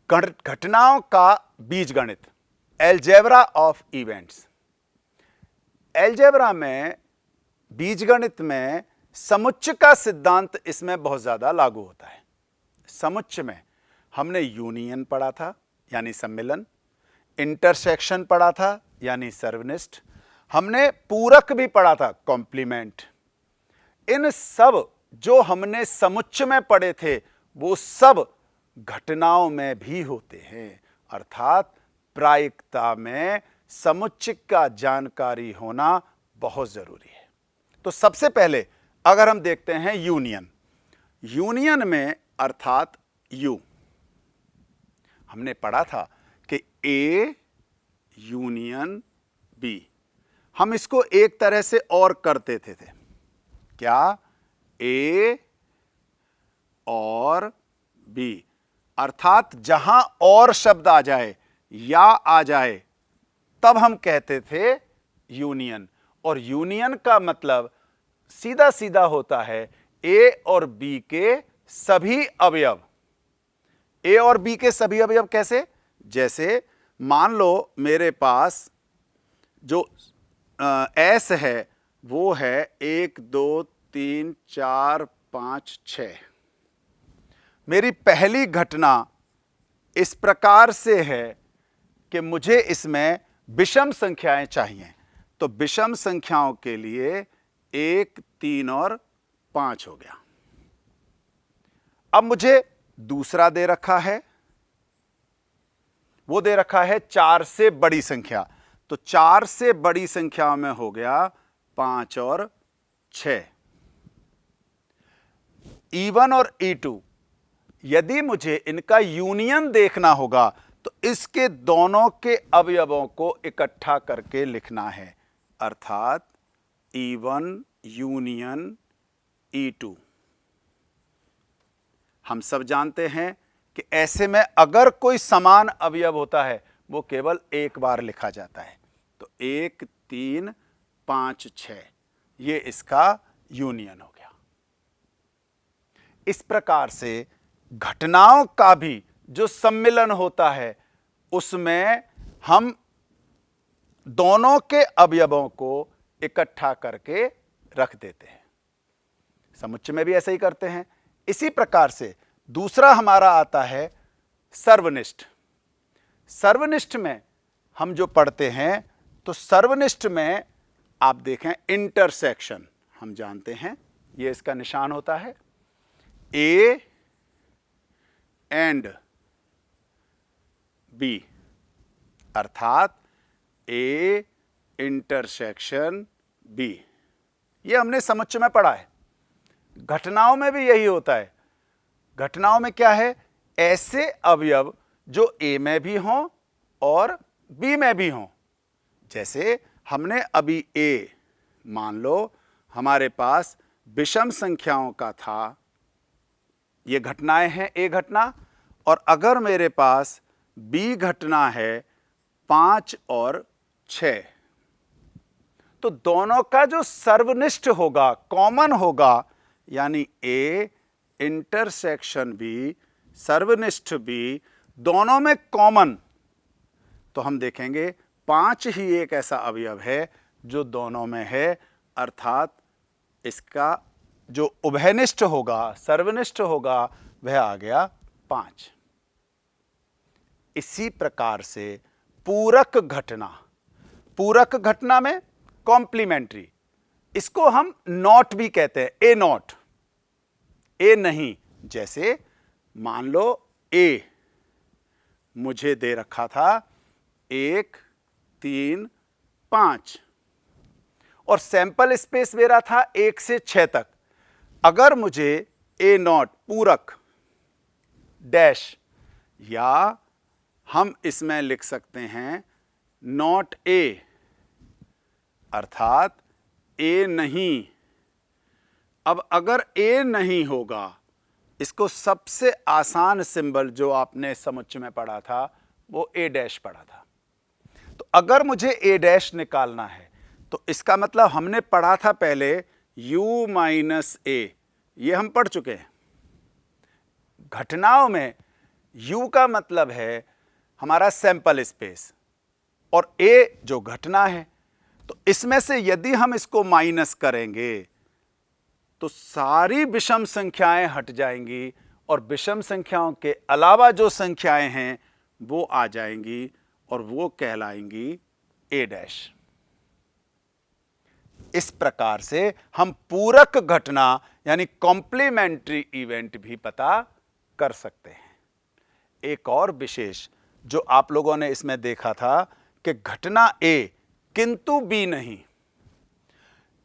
घटनाओं का बीजगणित, एलजेब्रा ऑफ इवेंट्स। एलजेब्रा में, बीजगणित में समुच्चय का सिद्धांत इसमें बहुत ज्यादा लागू होता है। समुच्चय में हमने यूनियन पढ़ा था यानी सम्मिलन, इंटरसेक्शन पढ़ा था यानी सर्वनिष्ठ, हमने पूरक भी पढ़ा था कॉम्प्लीमेंट। इन सब जो हमने समुच्चय में पढ़े थे वो सब घटनाओं में भी होते हैं, अर्थात प्रायिकता में समुच्चय का जानकारी होना बहुत जरूरी है। तो सबसे पहले अगर हम देखते हैं यूनियन, यूनियन में अर्थात यू, हमने पढ़ा था कि ए यूनियन बी, हम इसको एक तरह से और करते थे क्या, ए और बी, अर्थात जहां और शब्द आ जाए या आ जाए तब हम कहते थे यूनियन। और यूनियन का मतलब सीधा सीधा होता है ए और बी के सभी अवयव। ए और बी के सभी अवयव कैसे? जैसे मान लो मेरे पास जो एस है वो है 1 2 3 4 5 6। मेरी पहली घटना इस प्रकार से है कि मुझे इसमें विषम संख्याएं चाहिए, तो विषम संख्याओं के लिए 1 3 और 5 हो गया। अब मुझे दूसरा दे रखा है, वो दे रखा है 4 से बड़ी संख्या, तो 4 से बड़ी संख्या में हो गया 5 और 6। E1 और E2, यदि मुझे इनका यूनियन देखना होगा तो इसके दोनों के अवयवों को इकट्ठा करके लिखना है, अर्थात E1 यूनियन E2। हम सब जानते हैं कि ऐसे में अगर कोई समान अवयव होता है वो केवल एक बार लिखा जाता है, तो 1 3 5 6 ये इसका यूनियन हो गया। इस प्रकार से घटनाओं का भी जो सम्मिलन होता है उसमें हम दोनों के अवयवों को इकट्ठा करके रख देते हैं। समुच्चय में भी ऐसे ही करते हैं। इसी प्रकार से दूसरा हमारा आता है सर्वनिष्ठ। सर्वनिष्ठ में हम जो पढ़ते हैं तो सर्वनिष्ठ में आप देखें इंटरसेक्शन, हम जानते हैं ये इसका निशान होता है, ए एंड बी, अर्थात ए इंटरसेक्शन बी। ये हमने समुच्चय में पढ़ा है। घटनाओं में भी यही होता है। घटनाओं में क्या है? ऐसे अवयव जो ए में भी हों और बी में भी हों। जैसे हमने अभी ए, मान लो हमारे पास विषम संख्याओं का था, ये घटनाएं हैं, ए घटना, और अगर मेरे पास बी घटना है 5 और 6, तो दोनों का जो सर्वनिष्ठ होगा, कॉमन होगा, यानी ए इंटरसेक्शन बी सर्वनिष्ठ बी, दोनों में कॉमन, तो हम देखेंगे 5 ही एक ऐसा अवयव है जो दोनों में है, अर्थात इसका जो उभयनिष्ठ होगा, सर्वनिष्ठ होगा, वह आ गया 5। इसी प्रकार से पूरक घटना, पूरक घटना में कॉम्प्लीमेंट्री, इसको हम नॉट भी कहते हैं, ए नॉट, ए नहीं। जैसे मान लो ए मुझे दे रखा था 1 3 5 और सैंपल स्पेस मेरा था 1 से 6 तक। अगर मुझे ए नॉट पूरक डैश, या हम इसमें लिख सकते हैं नॉट ए, अर्थात ए नहीं। अब अगर ए नहीं होगा, इसको सबसे आसान सिंबल जो आपने समुच्चय में पढ़ा था वो ए डैश पढ़ा था। तो अगर मुझे ए डैश निकालना है तो इसका मतलब हमने पढ़ा था पहले u माइनस ए, ये हम पढ़ चुके हैं। घटनाओं में U का मतलब है हमारा सैंपल स्पेस और A जो घटना है। तो इसमें से यदि हम इसको माइनस करेंगे तो सारी विषम संख्याएं हट जाएंगी और विषम संख्याओं के अलावा जो संख्याएं हैं वो आ जाएंगी और वो कहलाएंगी A डैश। इस प्रकार से हम पूरक घटना यानी कॉम्प्लीमेंट्री इवेंट भी पता कर सकते हैं। एक और विशेष जो आप लोगों ने इसमें देखा था कि घटना A किंतु B नहीं,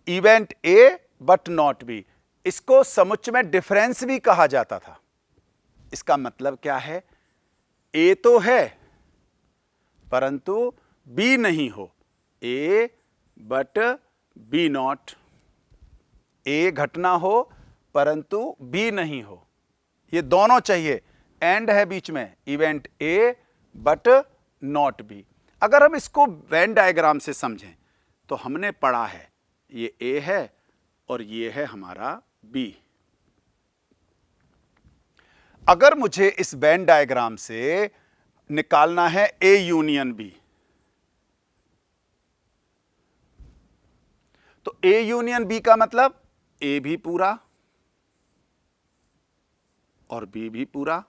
event A but not B, इसको समुच्चय में डिफरेंस भी कहा जाता था। इसका मतलब क्या है? A तो है परंतु B नहीं हो, A but B not, A घटना हो परंतु B नहीं हो, ये दोनों चाहिए, एंड है बीच में, event A but not B। अगर हम इसको वेन डायग्राम से समझें तो हमने पढ़ा है ये A है और ये है हमारा B। अगर मुझे इस वेन डायग्राम से निकालना है A यूनियन B, तो A यूनियन B का मतलब A भी पूरा और B भी पूरा।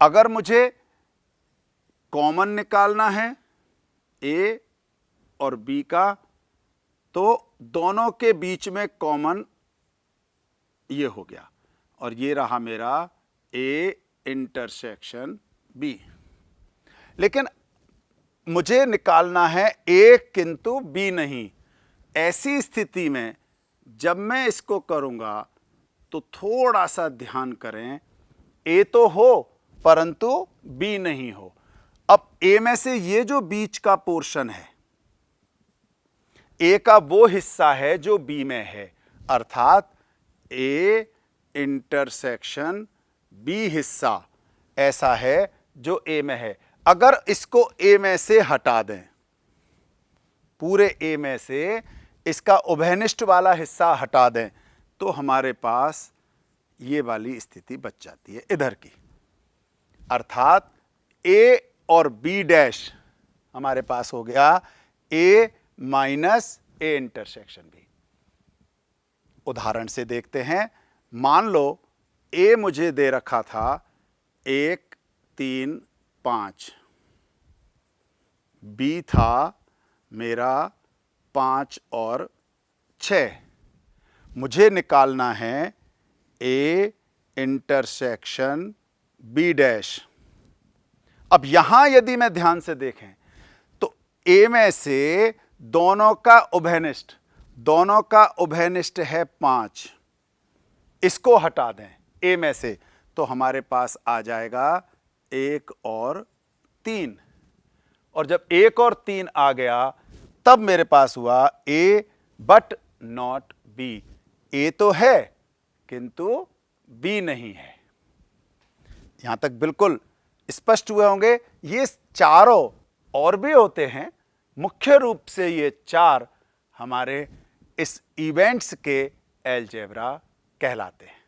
अगर मुझे कॉमन निकालना है A और B का, तो दोनों के बीच में कॉमन ये हो गया और ये रहा मेरा A इंटरसेक्शन B। लेकिन मुझे निकालना है A किंतु B नहीं। ऐसी स्थिति में जब मैं इसको करूंगा तो थोड़ा सा ध्यान करें, A तो हो परंतु B नहीं हो। अब A में से ये जो बीच का पोर्शन है, A का वो हिस्सा है जो B में है, अर्थात A इंटरसेक्शन B हिस्सा ऐसा है जो A में है। अगर इसको A में से हटा दें, पूरे A में से इसका उभयनिष्ठ वाला हिस्सा हटा दें, तो हमारे पास ये वाली स्थिति बच जाती है इधर की, अर्थात A और B डैश हमारे पास हो गया A minus A intersection B। उदाहरण से देखते हैं। मान लो A मुझे दे रखा था 1, 3, 5, B था मेरा 5 और 6। मुझे निकालना है A इंटरसेक्शन B डैश। अब यहां यदि मैं ध्यान से देखें तो A में से दोनों का उभयनिष्ठ है 5, इसको हटा दें A में से तो हमारे पास आ जाएगा 1 और 3, और जब 1 और 3 आ गया तब मेरे पास हुआ A but not B। A तो है किंतु B नहीं है। यहां तक बिल्कुल स्पष्ट हुए होंगे। ये चारों और भी होते हैं, मुख्य रूप से ये 4 हमारे इस इवेंट्स के अलजेब्रा कहलाते हैं।